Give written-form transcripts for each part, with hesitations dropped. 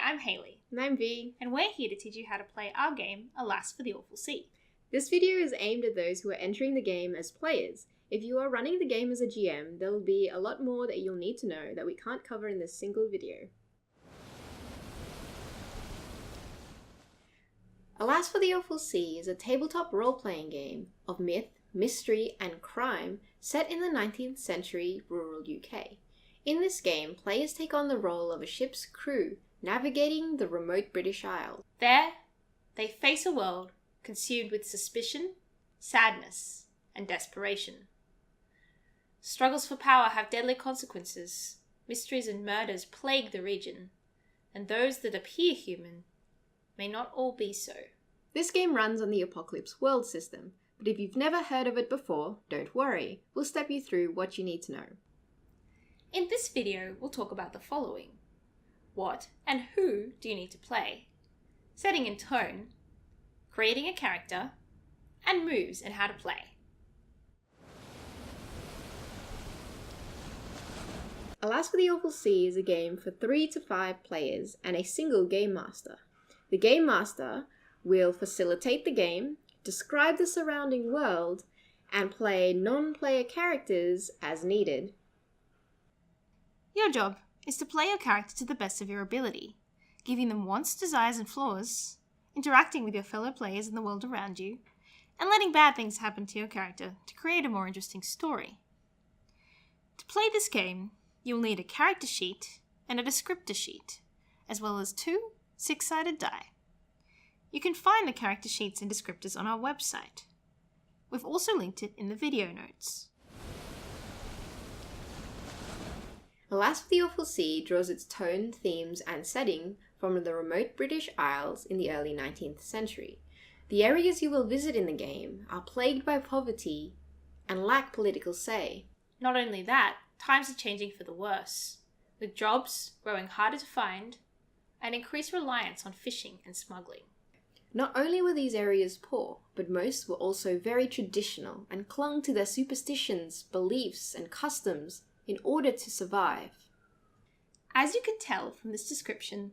I'm Hayley. And I'm V. And we're here to teach you how to play our game, Alas for the Awful Sea. This video is aimed at those who are entering the game as players. If you are running the game as a GM, there will be a lot more that you'll need to know that we can't cover in this single video. Alas for the Awful Sea is a tabletop role-playing game of myth, mystery, and crime set in the 19th century rural UK. In this game, players take on the role of a ship's crew navigating the remote British Isles. There, they face a world consumed with suspicion, sadness, and desperation. Struggles for power have deadly consequences. Mysteries and murders plague the region, and those that appear human may not all be so. This game runs on the Apocalypse World system, but if you've never heard of it before, don't worry. We'll step you through what you need to know. In this video, we'll talk about the following. What and who do you need to play? Setting and tone, creating a character, and moves and how to play. Alas for the Awful Sea is a game for 3 to 5 players and a single game master. The game master will facilitate the game, describe the surrounding world, and play non-player characters as needed. Your job is to play your character to the best of your ability, giving them wants, desires, and flaws, interacting with your fellow players in the world around you, and letting bad things happen to your character to create a more interesting story. To play this game, you'll need a character sheet and a descriptor sheet, as well as 2 6-sided die. You can find the character sheets and descriptors on our website. We've also linked it in the video notes. Alas for the Awful Sea draws its tone, themes, and setting from the remote British Isles in the early 19th century. The areas you will visit in the game are plagued by poverty and lack political say. Not only that, times are changing for the worse, with jobs growing harder to find and increased reliance on fishing and smuggling. Not only were these areas poor, but most were also very traditional and clung to their superstitions, beliefs, and customs in order to survive. As you can tell from this description,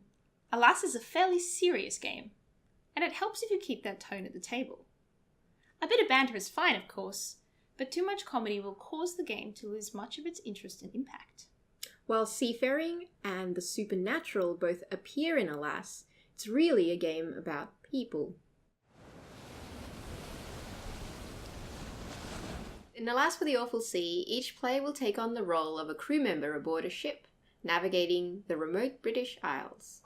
Alas is a fairly serious game, and it helps if you keep that tone at the table. A bit of banter is fine, of course, but too much comedy will cause the game to lose much of its interest and impact. While seafaring and the supernatural both appear in Alas, it's really a game about people. In Alas for the Awful Sea, each player will take on the role of a crew member aboard a ship, navigating the remote British Isles.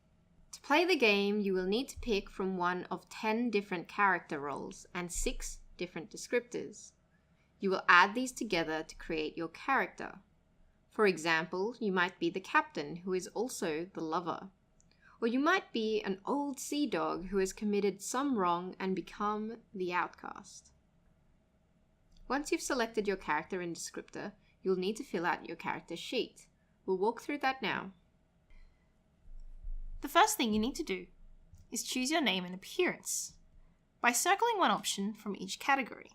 To play the game, you will need to pick from one of 10 different character roles and 6 different descriptors. You will add these together to create your character. For example, you might be the captain, who is also the lover. Or you might be an old sea dog who has committed some wrong and become the outcast. Once you've selected your character and descriptor, you'll need to fill out your character sheet. We'll walk through that now. The first thing you need to do is choose your name and appearance by circling one option from each category.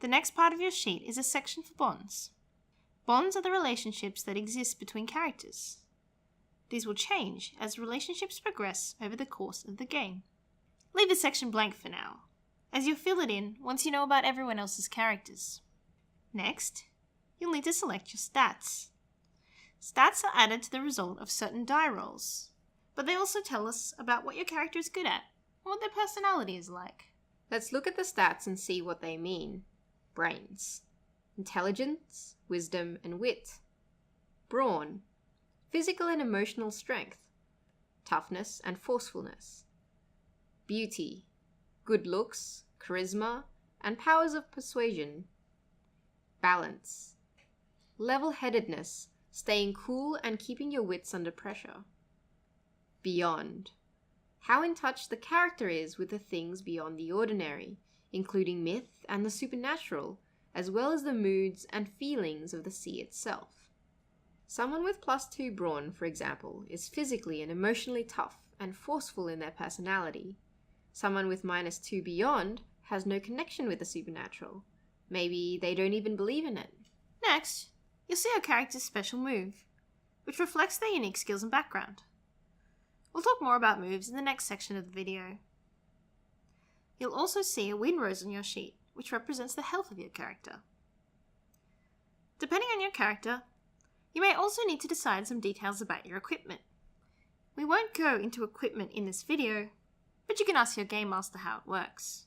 The next part of your sheet is a section for bonds. Bonds are the relationships that exist between characters. These will change as relationships progress over the course of the game. Leave the section blank for now, as you'll fill it in once you know about everyone else's characters. Next, you'll need to select your stats. Stats are added to the result of certain die rolls, but they also tell us about what your character is good at and what their personality is like. Let's look at the stats and see what they mean. Brains, intelligence, wisdom, and wit. Brawn, physical and emotional strength, toughness and forcefulness. Beauty, good looks, charisma, and powers of persuasion. Balance, level-headedness, staying cool and keeping your wits under pressure. Beyond, how in touch the character is with the things beyond the ordinary, including myth and the supernatural, as well as the moods and feelings of the sea itself. Someone with +2 brawn, for example, is physically and emotionally tough and forceful in their personality. Someone with -2 beyond has no connection with the supernatural. Maybe they don't even believe in it. Next, you'll see our character's special move, which reflects their unique skills and background. We'll talk more about moves in the next section of the video. You'll also see a win rose on your sheet, which represents the health of your character. Depending on your character, you may also need to decide some details about your equipment. We won't go into equipment in this video, but you can ask your Game Master how it works.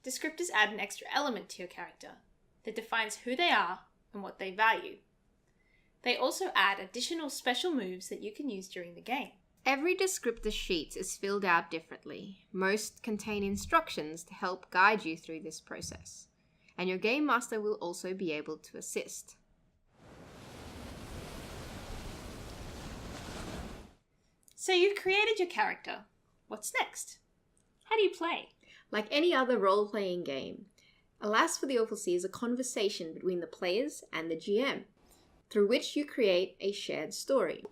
Descriptors add an extra element to your character that defines who they are and what they value. They also add additional special moves that you can use during the game. Every descriptor sheet is filled out differently. Most contain instructions to help guide you through this process, and your Game Master will also be able to assist. So you've created your character. What's next? How do you play? Like any other role-playing game, Alas for the Awful Sea is a conversation between the players and the GM, through which you create a shared story.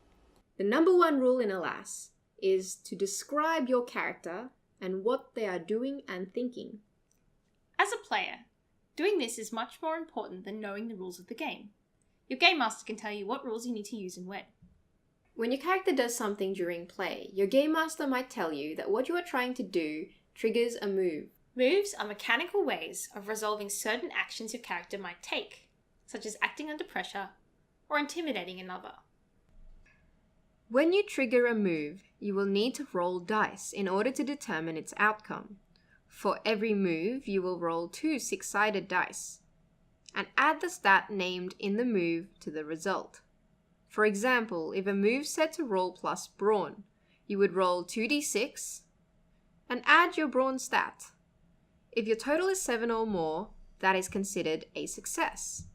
The number one rule in Alas is to describe your character and what they are doing and thinking. As a player, doing this is much more important than knowing the rules of the game. Your Game Master can tell you what rules you need to use and when. When your character does something during play, your Game Master might tell you that what you are trying to do triggers a move. Moves are mechanical ways of resolving certain actions your character might take, such as acting under pressure or intimidating another. When you trigger a move, you will need to roll dice in order to determine its outcome. For every move, you will roll 2 6-sided dice and add the stat named in the move to the result. For example, if a move set to roll plus brawn, you would roll 2d6 and add your brawn stat. If your total is 7 or more, that is considered a success.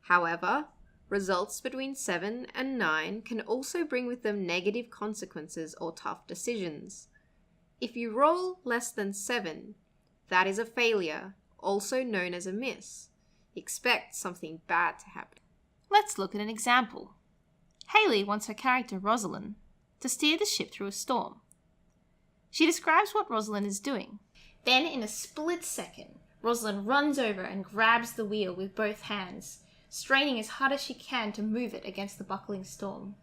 However, results between 7 and 9 can also bring with them negative consequences or tough decisions. If you roll less than 7, that is a failure, also known as a miss. Expect something bad to happen. Let's look at an example. Hayley wants her character Rosalind to steer the ship through a storm. She describes what Rosalind is doing. Then, in a split second, Rosalind runs over and grabs the wheel with both hands, straining as hard as she can to move it against the buckling storm.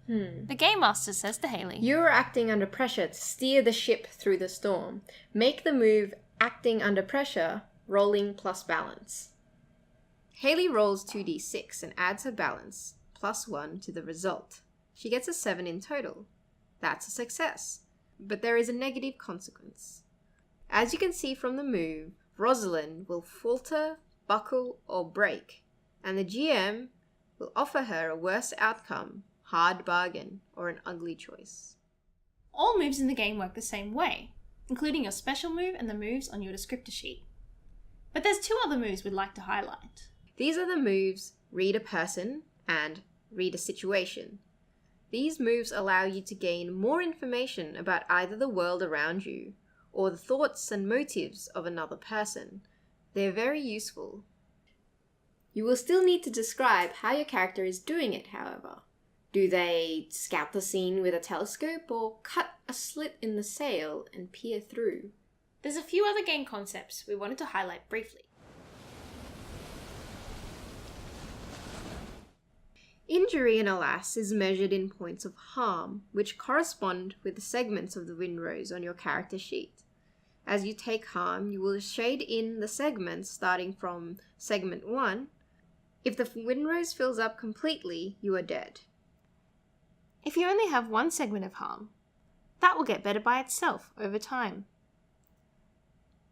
The Game Master says to Hayley, You are acting under pressure to steer the ship through the storm. Make the move acting under pressure, rolling plus balance. Hayley rolls 2d6 and adds her balance, plus 1 to the result. She gets a 7 in total. That's a success, but there is a negative consequence. As you can see from the move, Rosalind will falter, buckle, or break, and the GM will offer her a worse outcome, hard bargain, or an ugly choice. all moves in the game work the same way, including your special move and the moves on your descriptor sheet. But there's 2 other moves we'd like to highlight. These are the moves Read a Person and Read a Situation. These moves allow you to gain more information about either the world around you or the thoughts and motives of another person. They're very useful. You will still need to describe how your character is doing it, however. Do they scout the scene with a telescope or cut a slit in the sail and peer through? There's a few other game concepts we wanted to highlight briefly. Injury in Alas is measured in points of harm, which correspond with the segments of the windrose on your character sheet. As you take harm, you will shade in the segments starting from segment 1. If the windrose fills up completely, you are dead. If you only have 1 segment of harm, that will get better by itself over time.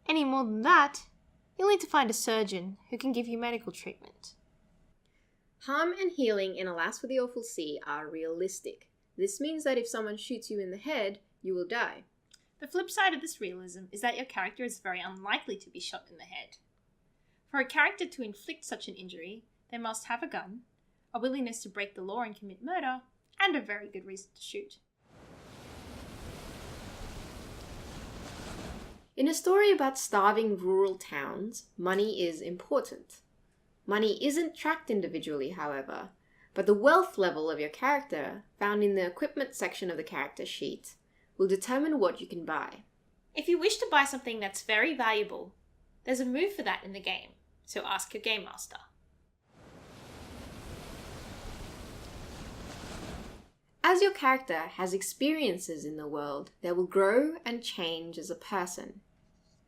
Any more than that, you'll need to find a surgeon who can give you medical treatment. Harm and healing in Alas for the Awful Sea are realistic. This means that if someone shoots you in the head, you will die. The flip side of this realism is that your character is very unlikely to be shot in the head. For a character to inflict such an injury, they must have a gun, a willingness to break the law and commit murder, and a very good reason to shoot. In a story about starving rural towns, money is important. Money isn't tracked individually, however, but the wealth level of your character, found in the equipment section of the character sheet, will determine what you can buy. If you wish to buy something that's very valuable, there's a move for that in the game, so ask your Game Master. As your character has experiences in the world, they will grow and change as a person.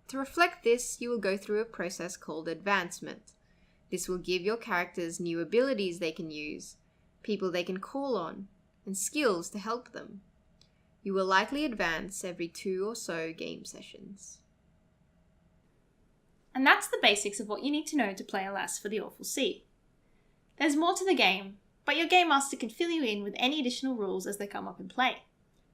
To reflect this, you will go through a process called advancement. This will give your characters new abilities they can use, people they can call on, and skills to help them. You will likely advance every 2 or so game sessions. And that's the basics of what you need to know to play Alas for the Awful Sea. There's more to the game, but your Game Master can fill you in with any additional rules as they come up in play.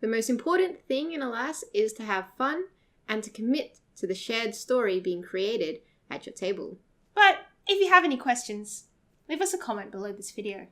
The most important thing in Alas is to have fun and to commit to the shared story being created at your table. But if you have any questions, leave us a comment below this video.